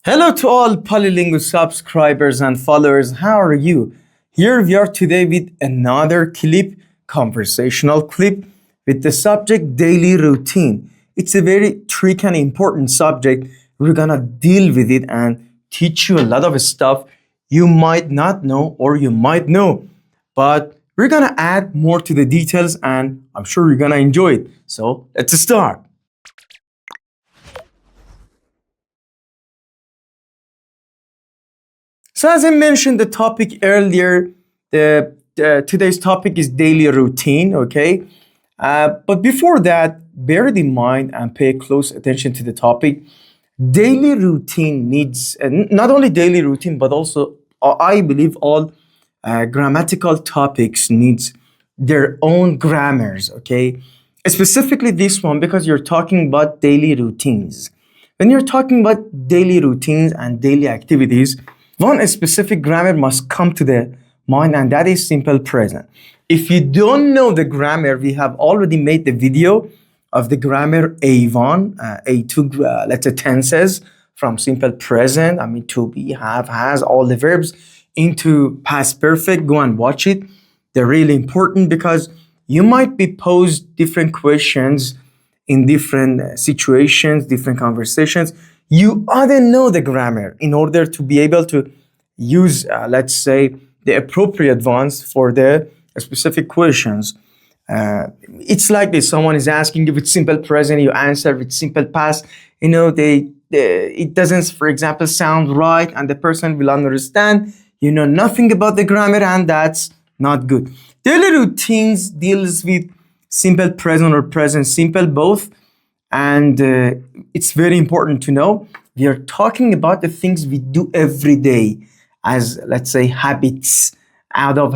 Hello to all Polylingoo subscribers and followers. How are you? Here we are today with another clip, conversational clip with the subject daily routine. It's a very tricky and important subject. We're gonna deal with it and teach you a lot of stuff you might not know or you might know. But we're gonna add more to the details and I'm sure you're gonna enjoy it. So let's start. So as I mentioned the topic earlier, today's topic is daily routine, okay? But before that, bear it in mind and pay close attention to the topic. Daily routine needs, not only daily routine, but also I believe all grammatical topics needs their own grammars, okay? Specifically this one because you're talking about daily routines. When you're talking about daily routines and daily activities, one specific grammar must come to the mind, and that is simple present. If you don't know the grammar, we have already made the video of the grammar A1, A2, let's say tenses from simple present, I mean to be, have, has, all the verbs into past perfect. Go and watch it. They're really important because you might be posed different questions in different situations, different conversations. You ought to know the grammar in order to be able to use, let's say, the appropriate ones for the specific questions. It's like this: someone is asking you with simple present, you answer with simple past. You know, it doesn't, for example, sound right, and the person will understand you know nothing about the grammar, and that's not good. Daily routines deals with simple present or present simple, both, and it's very important to know we are talking about the things we do every day as, let's say, habits, out of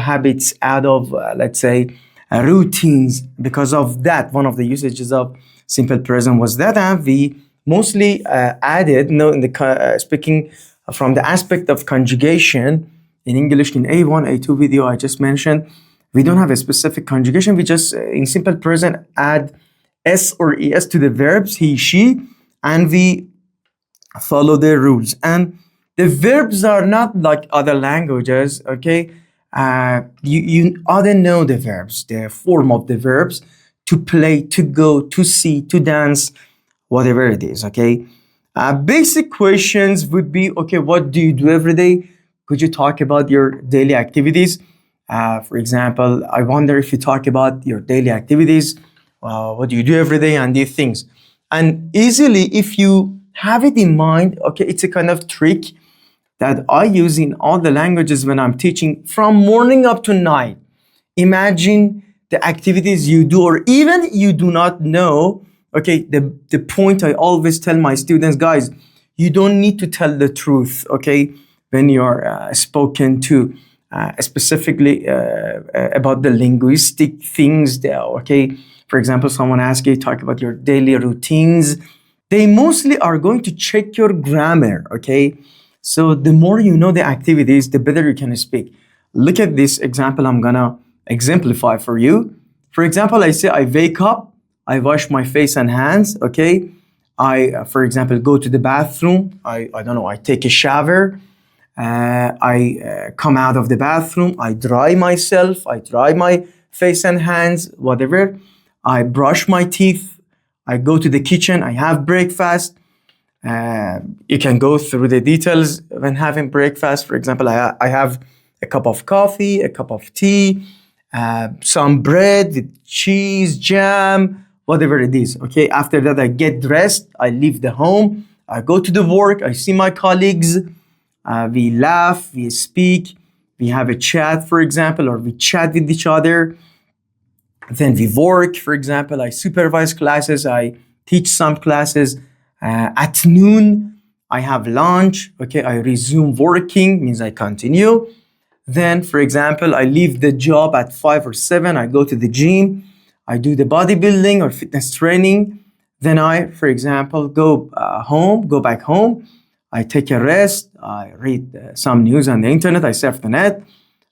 let's say routines. Because of that, one of the usages of simple present was that, and we mostly added, you know, in the speaking from the aspect of conjugation in English in A1, A2 video I just mentioned. We don't have a specific conjugation. We just, in simple present, add S or ES to the verbs, he, she, and we follow their rules. And the verbs are not like other languages, okay? You ought to know the verbs, the form of the verbs: to play, to go, to see, to dance, whatever it is, okay? Basic questions would be, okay, what do you do every day? Could you talk about your daily activities? For example, I wonder if you talk about your daily activities, what do you do every day, and these things. And easily, if you have it in mind, okay, it's a kind of trick that I use in all the languages when I'm teaching from morning up to night. Imagine the activities you do, or even you do not know. Okay, the point I always tell my students, guys, you don't need to tell the truth, okay, when you're spoken to. Specifically about the linguistic things there, okay? For example, someone asks you to talk about your daily routines. They mostly are going to check your grammar, okay? So the more you know the activities, the better you can speak. Look at this example I'm gonna exemplify for you. For example, I say I wake up, I wash my face and hands, okay? I, for example, go to the bathroom. I don't know, I take a shower. I come out of the bathroom, I dry myself, I dry my face and hands, whatever. I brush my teeth, I go to the kitchen, I have breakfast. You can go through the details when having breakfast. For example, I have a cup of coffee, a cup of tea, some bread with cheese, jam, whatever it is. Okay, after that, I get dressed, I leave the home, I go to the work, I see my colleagues. We laugh, we speak, we have a chat, for example, or we chat with each other. Then we work, for example, I supervise classes, I teach some classes. At noon, I have lunch, okay, I resume working, means I continue. Then, for example, I leave the job at 5 or 7, I go to the gym, I do the bodybuilding or fitness training. Then I, for example, go back home. I take a rest, I read some news on the internet, I surf the net,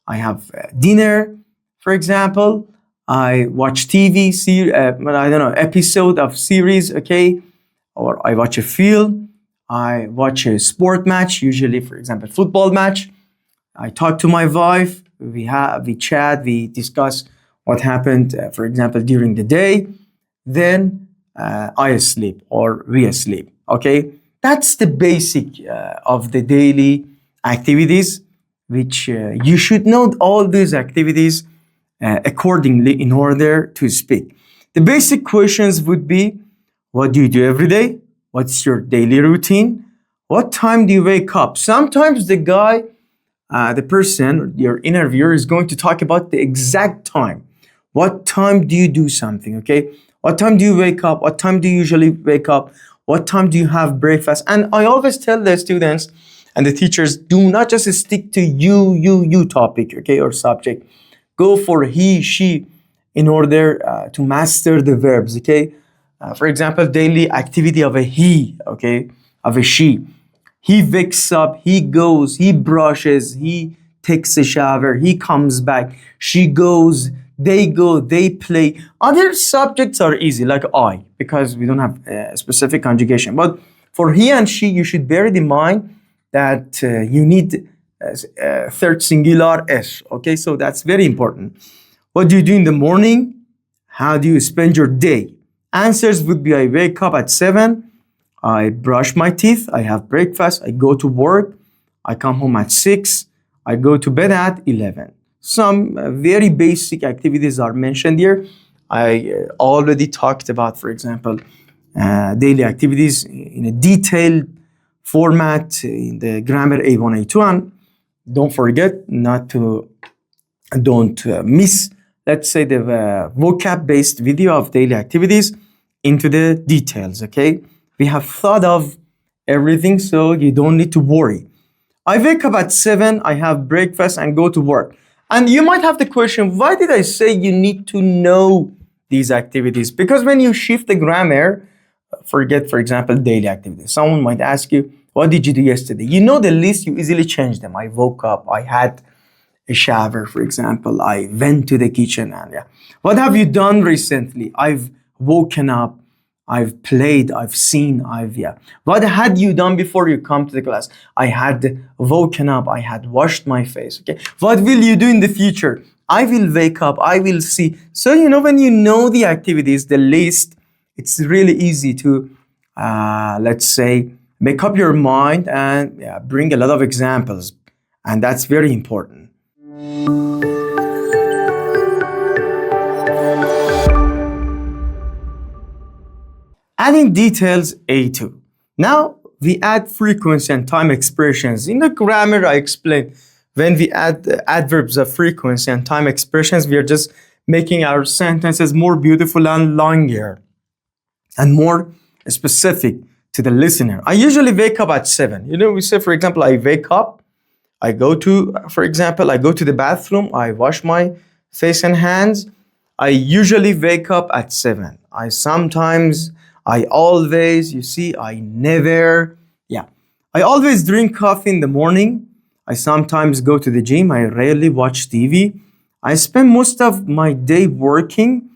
I have dinner, for example, I watch TV, I don't know, episode of series, okay, or I watch a film, I watch a sport match, usually, for example, football match. I talk to my wife. We chat. We discuss what happened, for example, during the day. Then I sleep or we sleep. Okay, that's the basic of the daily activities, which you should know all these activities accordingly in order to speak. The basic questions would be: what do you do every day? What's your daily routine? What time do you wake up? Sometimes the person, your interviewer, is going to talk about the exact time. What time do you do something? Okay. What time do you wake up? What time do you usually wake up? What time do you have breakfast? And I always tell the students and the teachers, do not just stick to you topic, okay, or subject. Go for he, she, in order to master the verbs, okay? For example, daily activity of a he, okay, of a she. He wakes up, he goes, he brushes, he takes a shower, he comes back, she goes, they go, they play. Other subjects are easy, like I, because we don't have a specific conjugation. But for he and she, you should bear it in mind that you need third singular s, okay? So that's very important. What do you do in the morning? How do you spend your day? Answers would be: I wake up at 7, I brush my teeth, I have breakfast, I go to work, I come home at 6, I go to bed at 11. Some very basic activities are mentioned here. I already talked about, for example, daily activities in a detailed format in the grammar A1, A2. And don't forget not to, don't miss, let's say, the vocab-based video of daily activities into the details, okay? We have thought of everything, so you don't need to worry. I wake up at 7, I have breakfast and go to work. And you might have the question, why did I say you need to know these activities? Because when you shift the grammar, forget, for example, daily activities. Someone might ask you, what did you do yesterday? You know the list, you easily change them. I woke up, I had a shower, for example. I went to the kitchen and yeah. What have you done recently? I've woken up, I've played, I've seen, yeah. What had you done before you come to the class? I had woken up, I had washed my face, okay? What will you do in the future? I will wake up, I will see. So, when you know the activities, the list, it's really easy to, let's say, make up your mind and bring a lot of examples. And that's very important. Adding details A2. Now we add frequency and time expressions. In the grammar, I explained when we add adverbs of frequency and time expressions, we are just making our sentences more beautiful and longer and more specific to the listener. I usually wake up at 7. We say, for example, I wake up, I go to the bathroom, I wash my face and hands. I usually wake up at 7. I always, I never, I always drink coffee in the morning. I sometimes go to the gym. I rarely watch TV. I spend most of my day working.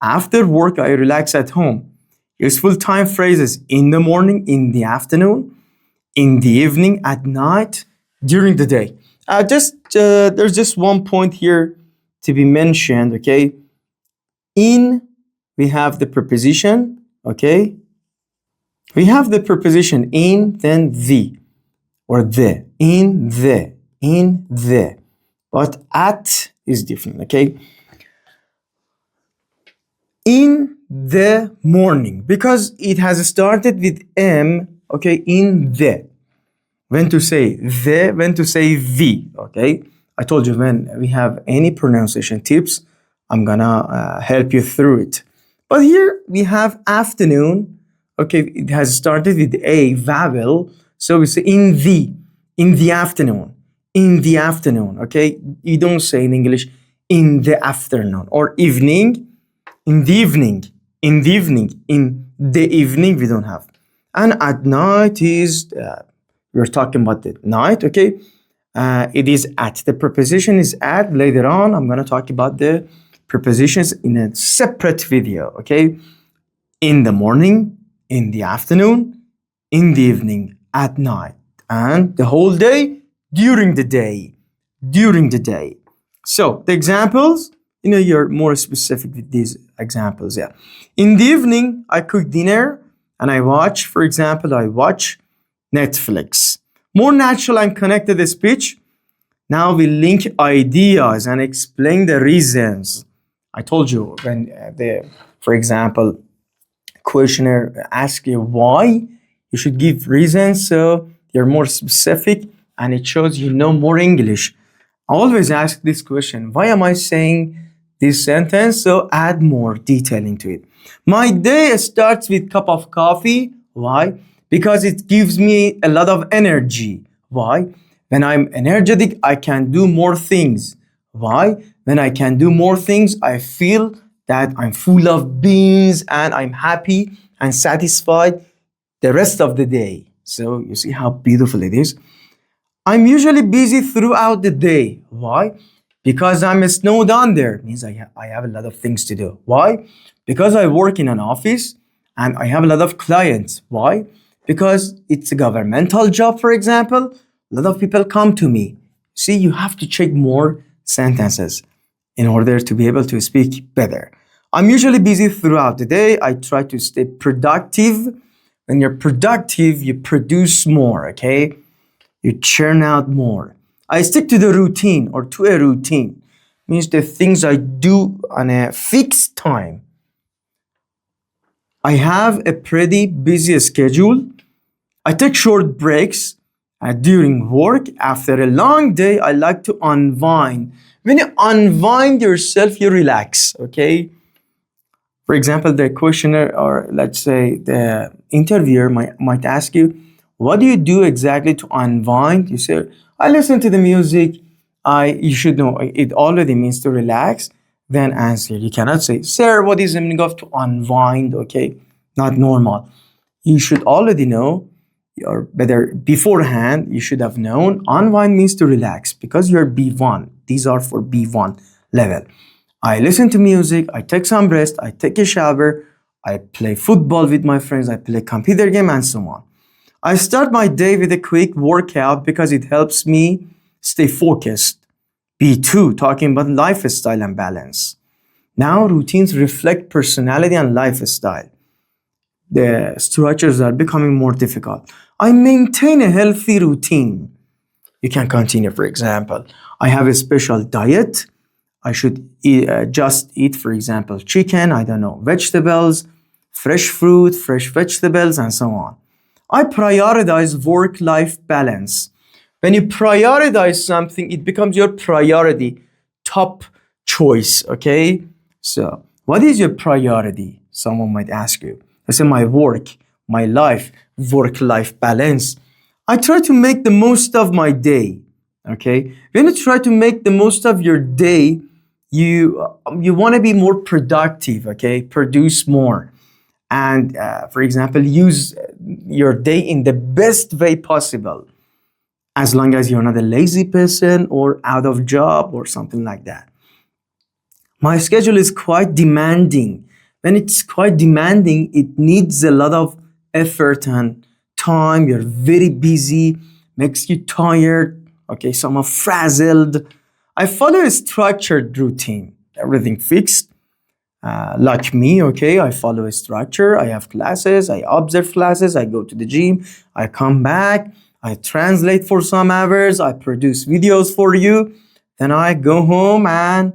After work, I relax at home. Useful time phrases: in the morning, in the afternoon, in the evening, at night, during the day. There's just one point here to be mentioned, okay? We have the preposition, okay? We have the preposition in, then the, or the, in the. But at is different, okay? In the morning, because it has started with M, okay, in the. When to say the, okay? I told you when we have any pronunciation tips, I'm gonna help you through it. But here we have afternoon, okay, it has started with a vowel, so we say in the afternoon, okay? You don't say in English in the afternoon, or evening, in the evening, in the evening, we don't have. And at night is, we're talking about the night, okay? It is at. The preposition is at. Later on, I'm going to talk about the prepositions in a separate video, okay? In the morning, in the afternoon, in the evening, at night, and the whole day during the day. During the day. So the examples, you're more specific with these examples. Yeah. In the evening, I cook dinner and I watch Netflix. More natural and connected speech. Now we link ideas and explain the reasons. I told you when for example, questionnaire asks you why, you should give reasons so you're more specific and it shows you know more English. I always ask this question, why am I saying this sentence? So add more detail into it. My day starts with cup of coffee. Why? Because it gives me a lot of energy. Why? When I'm energetic, I can do more things. Why? When I can do more things, I feel that I'm full of beans and I'm happy and satisfied the rest of the day. So you see how beautiful it is. I'm usually busy throughout the day. Why? Because I'm snowed under. Means I have a lot of things to do. Why? Because I work in an office and I have a lot of clients. Why? Because it's a governmental job, for example. A lot of people come to me. See, you have to check more sentences in order to be able to speak better. I'm usually busy throughout the day. I try to stay productive. When you're productive, you produce more, okay? You churn out more. I stick to the routine or to a routine. Means the things I do on a fixed time. I have a pretty busy schedule. I take short breaks during work. After a long day, I like to unwind. When you unwind yourself, you relax, okay? For example, the questioner or let's say the interviewer might ask you, what do you do exactly to unwind? You say, I listen to the music. You should know it already means to relax. Then answer. You cannot say, sir, what is the meaning of to unwind? Okay, not normal. You should already know, or better beforehand, you should have known unwind means to relax because you're B1. These are for B1 level. I listen to music, I take some rest, I take a shower, I play football with my friends, I play computer game and so on. I start my day with a quick workout because it helps me stay focused. B2, talking about lifestyle and balance. Now routines reflect personality and lifestyle. The structures are becoming more difficult. I maintain a healthy routine. You can continue, for example. I have a special diet. I should just eat, for example, chicken, I don't know, vegetables, fresh fruit, fresh vegetables, and so on. I prioritize work-life balance. When you prioritize something, it becomes your priority, top choice, okay? So, what is your priority? Someone might ask you. I say, my work, my life, work-life balance. I try to make the most of my day, okay? When you try to make the most of your day, you want to be more productive, okay? Produce more. And for example, use your day in the best way possible, as long as you're not a lazy person or out of job or something like that. My schedule is quite demanding. When it's quite demanding, it needs a lot of effort and time. You're very busy, makes you tired, okay, somewhat frazzled. I follow a structured routine, everything fixed. Like me, okay, I follow a structure. I have classes, I observe classes, I go to the gym, I come back, I translate for some hours, I produce videos for you, then I go home and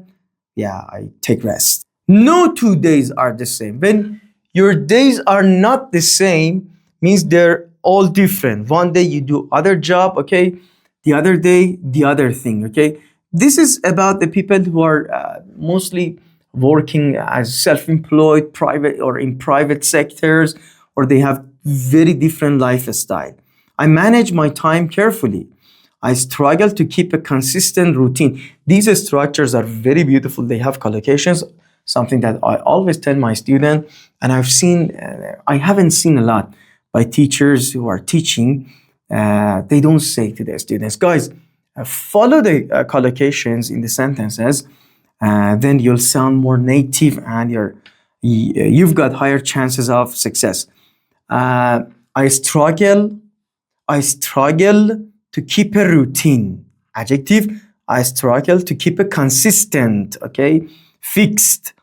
yeah, I take rest. No 2 days are the same. When your days are not the same, means they're all different. One day you do other job, okay, the other day the other thing, okay. This is about the people who are mostly working as self-employed, private or in private sectors, or they have very different lifestyle. I manage my time carefully. I struggle to keep a consistent routine. These structures are very beautiful. They have collocations, something that I always tell my students, and I haven't seen a lot by teachers who are teaching. They don't say to their students, guys, follow the collocations in the sentences, then you'll sound more native and you've got higher chances of success. I struggle I struggle to keep a routine. Adjective, I struggle to keep a consistent, okay, fixed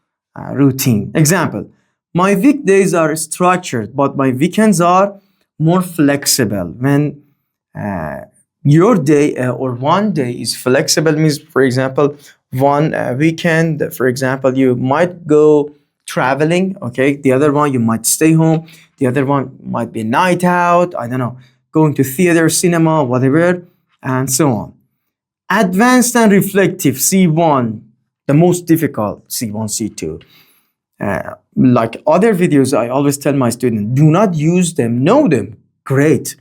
routine. Example, my weekdays are structured, but my weekends are more flexible. When your day or one day is flexible means, for example, one weekend, for example, you might go traveling, okay, the other one you might stay home, the other one might be night out, I don't know, going to theater, cinema, whatever, and so on. Advanced and reflective, C1, the most difficult, C1, C2. Like other videos, I always tell my students, do not use them, know them, great,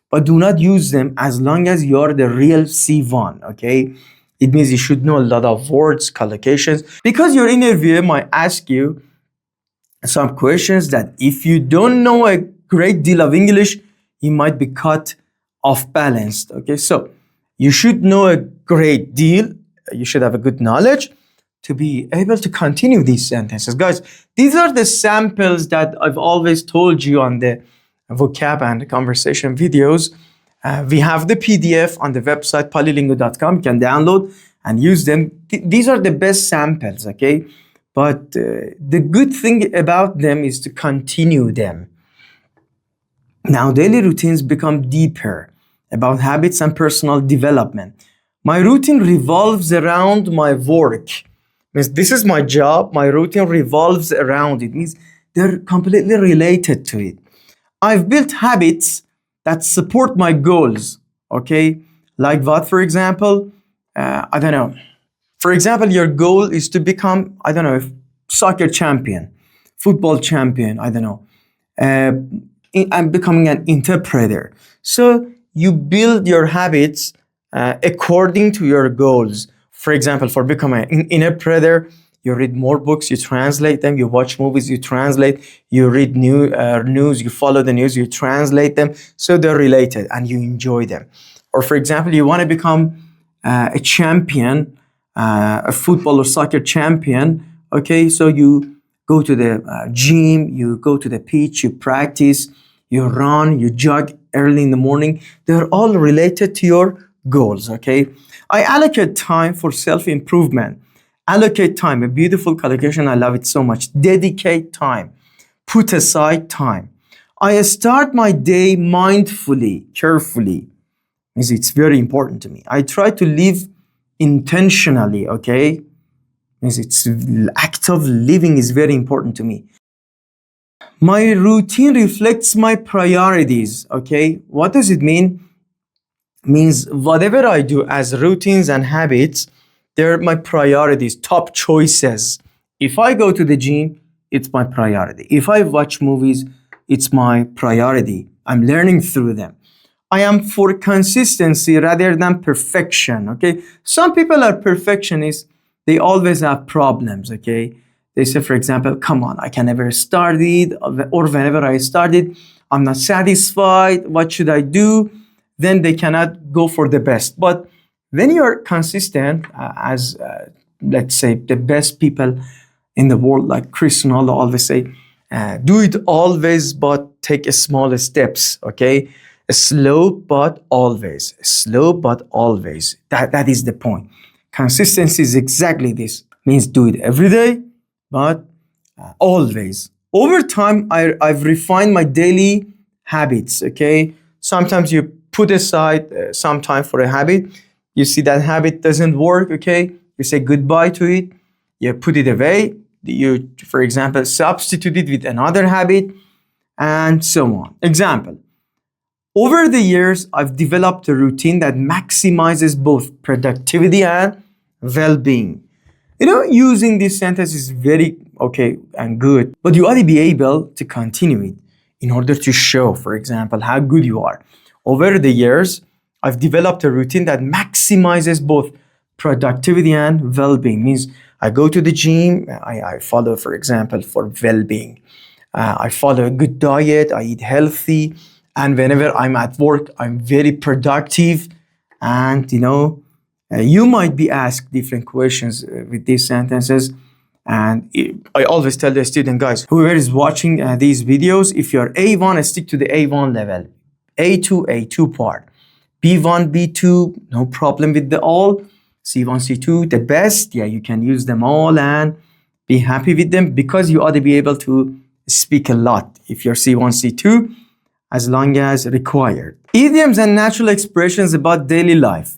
but do not use them as long as you're the real C1, okay? It means you should know a lot of words, collocations, because your interviewer might ask you some questions that if you don't know a great deal of English, you might be caught off balanced, okay? So you should know a great deal, you should have a good knowledge to be able to continue these sentences. Guys, these are the samples that I've always told you on the vocab and conversation videos. We have the PDF on the website polylingoo.com. You can download and use them. These are the best samples, okay? But the good thing about them is to continue them. Now, daily routines become deeper about habits and personal development. My routine revolves around my work. Means this is my job. My routine revolves around it. Means they're completely related to it. I've built habits that support my goals. Okay, like what, for example? I don't know. For example, your goal is to become, I don't know, soccer champion, football champion. I don't know. I'm becoming an interpreter. So you build your habits according to your goals. For example, for becoming an interpreter, you read more books, you translate them, you watch movies, you translate, you read news, you follow the news, you translate them. So they're related and you enjoy them. Or for example, you want to become a champion, a football or soccer champion. Okay, so you go to the gym, you go to the pitch, you practice, you run, you jog early in the morning. They're all related to your goals, okay? I allocate time for self-improvement. Allocate time, a beautiful collocation, I love it so much. Dedicate time, put aside time. I start my day mindfully, carefully. It's very important to me. I try to live intentionally, okay? It's act of living is very important to me. My routine reflects my priorities, okay? What does it mean? Means whatever I do as routines and habits, they're my priorities, top choices. If I go to the gym, it's my priority. If I watch movies, it's my priority. I'm learning through them. I am for consistency rather than perfection, okay? Some people are perfectionists. They always have problems, okay? They say, for example, come on, I can never start it, or whenever I start it, I'm not satisfied. What should I do? Then they cannot go for the best. But when you're consistent, let's say the best people in the world, like Chris Ronaldo always say, do it always, but take small steps, okay? Slow, but always. Slow, but always. That is the point. Consistency is exactly this. Means do it every day, but always. Over time, I've refined my daily habits, okay? Sometimes you put aside some time for a habit. You see that habit doesn't work, okay? You say goodbye to it. You put it away. You, for example, substitute it with another habit, and so on. Example. Over the years, I've developed a routine that maximizes both productivity and well-being. You know, using this sentence is very okay and good, but you ought to be able to continue it in order to show, for example, how good you are. Over the years, I've developed a routine that maximizes both productivity and well-being. Means I go to the gym, I follow, for example, for well-being. I follow a good diet, I eat healthy, and whenever I'm at work, I'm very productive. And you might be asked different questions with these sentences. And I always tell the student, guys, whoever is watching these videos, if you're A1, stick to the A1 level. A2, A2 part. B1, B2, no problem with the all. C1, C2, the best. Yeah, you can use them all and be happy with them because you ought to be able to speak a lot if you're C1, C2, as long as required. Idioms and natural expressions about daily life.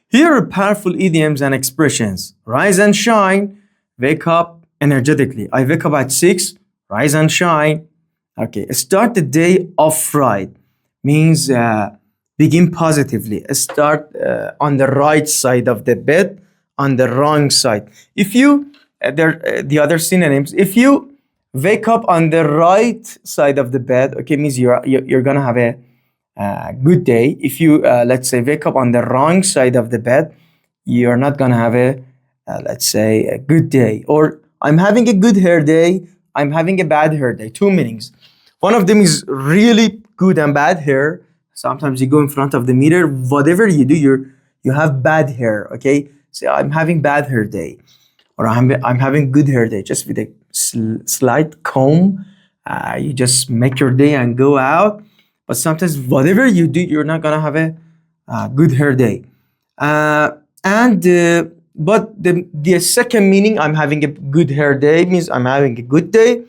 Here are powerful idioms and expressions. Rise and shine, wake up energetically. I wake up at 6, rise and shine. Okay, start the day off right means begin positively. Start on the right side of the bed, on the wrong side. If you, the other synonyms, if you wake up on the right side of the bed, okay, means you're gonna have a good day. If you, let's say, wake up on the wrong side of the bed, you're not gonna have a, let's say, a good day. Or I'm having a good hair day, I'm having a bad hair day. Two meanings. One of them is really good and bad hair. Sometimes you go in front of the mirror, whatever you do, you have bad hair, okay? So I'm having bad hair day. Or I'm having good hair day, just with a slight comb. You just make your day and go out. But sometimes whatever you do, you're not gonna have a good hair day. But the second meaning, I'm having a good hair day, means I'm having a good day.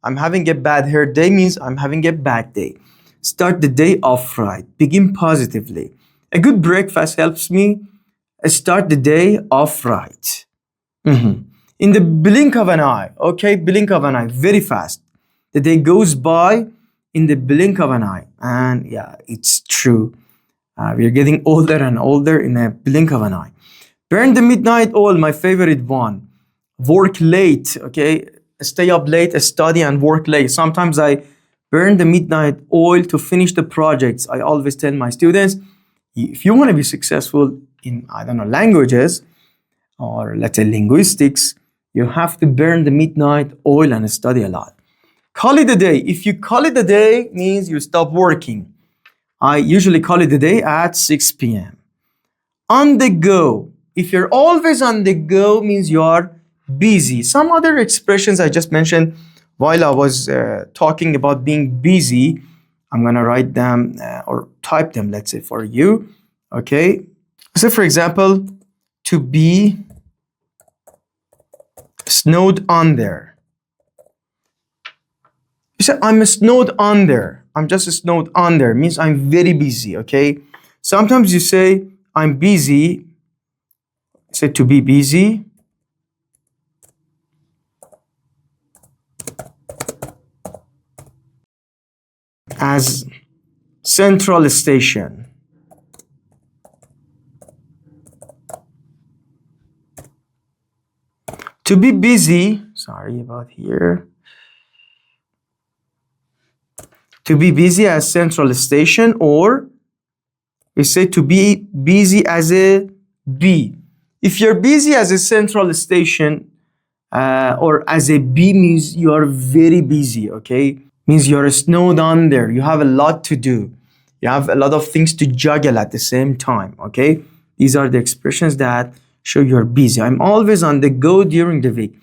I'm having a bad hair day means I'm having a bad day. Start the day off right. Begin positively. A good breakfast helps me start the day off right. In the blink of an eye, okay, blink of an eye, very fast. The day goes by in the blink of an eye. And yeah, it's true. We're getting older and older in a blink of an eye. Burn the midnight oil, my favorite one. Work late, okay? Stay up late, study and work late. Sometimes I burn the midnight oil to finish the projects. I always tell my students, if you want to be successful in, I don't know, languages, or let's say linguistics, you have to burn the midnight oil and study a lot. Call it a day. If you call it a day, means you stop working. I usually call it a day at 6 p.m. On the go. If you're always on the go, means you are busy. Some other expressions I just mentioned while I was talking about being busy, I'm gonna write them or type them, let's say, for you. Okay. So for example, to be snowed under. You say, I'm snowed under. I'm just snowed under. Means I'm very busy, okay? Sometimes you say, I'm busy. Say to be busy. As Central Station. To be busy, sorry about here. To be busy as Central Station, or we say to be busy as a bee. If you're busy as a Central Station or as a bee, means you are very busy, okay? Means you're snowed under, you have a lot to do. You have a lot of things to juggle at the same time, okay? These are the expressions that show you're busy. I'm always on the go during the week.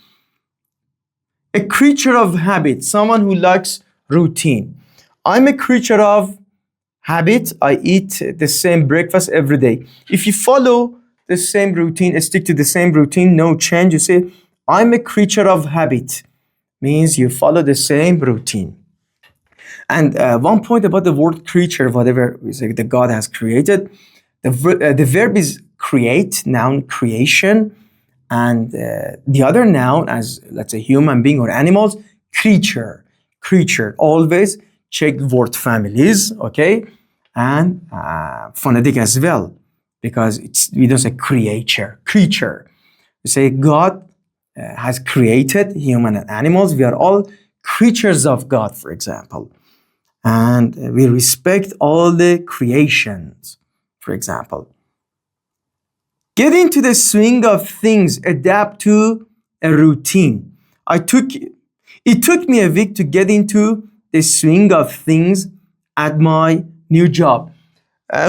A creature of habit, someone who likes routine. I'm a creature of habit. I eat the same breakfast every day. If you follow the same routine, stick to the same routine, no change, you say, I'm a creature of habit. Means you follow the same routine. And one point about the word creature, whatever we say the God has created, the verb is create, noun creation, and the other noun, as let's say human being or animals, creature. Creature. Always check word families, okay, and phonetic as well, because we don't say creature. Creature. We say God has created human and animals. We are all creatures of God, for example. And we respect all the creations, for example. Get into the swing of things, adapt to a routine. It took me a week to get into the swing of things at my new job.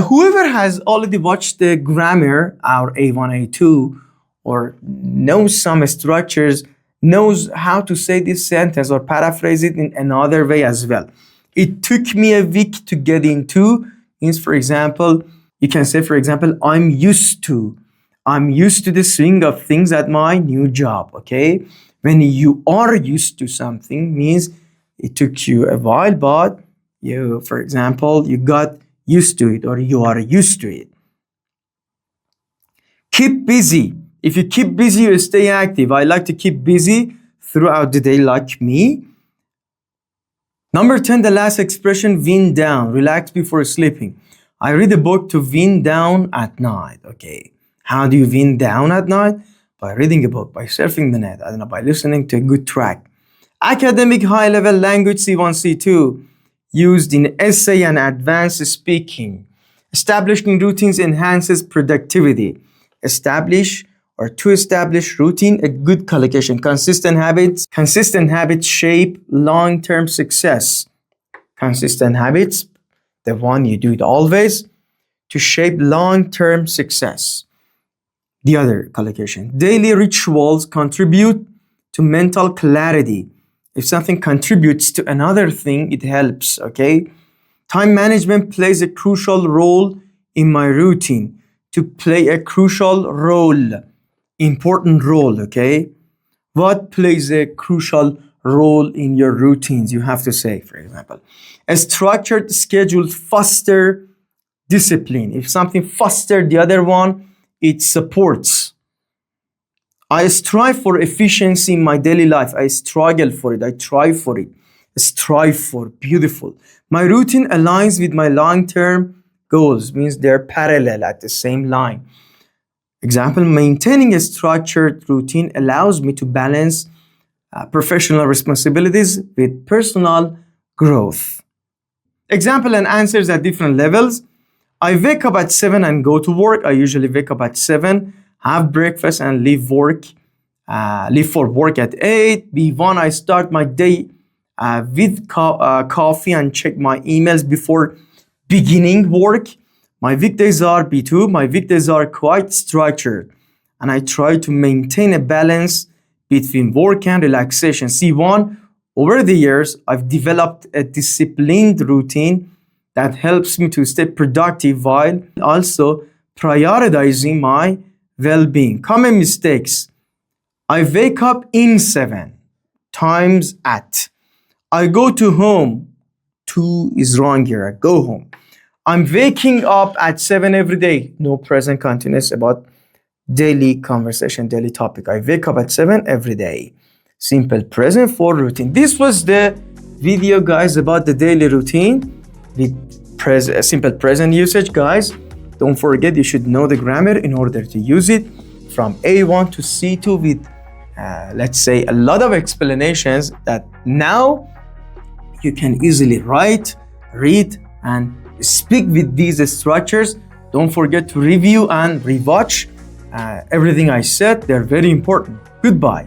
Whoever has already watched the grammar, our A1, A2, or knows some structures, knows how to say this sentence or paraphrase it in another way as well. It took me a week to get into means, for example, you can say, for example, I'm used to the swing of things at my new job, okay? When you are used to something means it took you a while, but you, for example, you got used to it or you are used to it. Keep busy. If you keep busy, you stay active. I like to keep busy throughout the day like me. Number 10, the last expression, wind down, relax before sleeping. I read a book to wind down at night, okay? How do you wind down at night? By reading a book, by surfing the net, I don't know, by listening to a good track. Academic high-level language C1, C2, used in essay and advanced speaking. Establishing routines enhances productivity. Establish or to establish routine, a good collocation. Consistent habits shape long-term success. Consistent habits, the one you do it always, to shape long-term success. The other collocation, daily rituals contribute to mental clarity. If something contributes to another thing, it helps, okay? Time management plays a crucial role in my routine. To play a crucial role, important role, okay? What plays a crucial role in your routines? You have to say, for example, a structured schedule foster discipline. If something foster the other one, it supports. I strive for efficiency in my daily life. I struggle for it. I try for it. Strive for, beautiful. My routine aligns with my long-term goals, means they're parallel at the same line. Example, maintaining a structured routine allows me to balance professional responsibilities with personal growth. Example and answers at different levels. I wake up at 7 and go to work. I usually wake up at 7, have breakfast and leave for work at 8. B1, I start my day with coffee and check my emails before beginning work. My weekdays are B2. My weekdays are quite structured and I try to maintain a balance between work and relaxation. C1, over the years, I've developed a disciplined routine that helps me to stay productive while also prioritizing my well-being. Common mistakes. I wake up in 7 times at. I go to home. 2 is wrong here. I go home. I'm waking up at 7 every day. No present continuous about daily conversation, daily topic. I wake up at 7 every day. Simple present for routine. This was the video, guys, about the daily routine with simple present usage, guys. Don't forget, you should know the grammar in order to use it from A1 to C2 with, let's say, a lot of explanations that now you can easily write, read, and speak with these structures. Don't forget to review and rewatch everything I said. They're very important. Goodbye.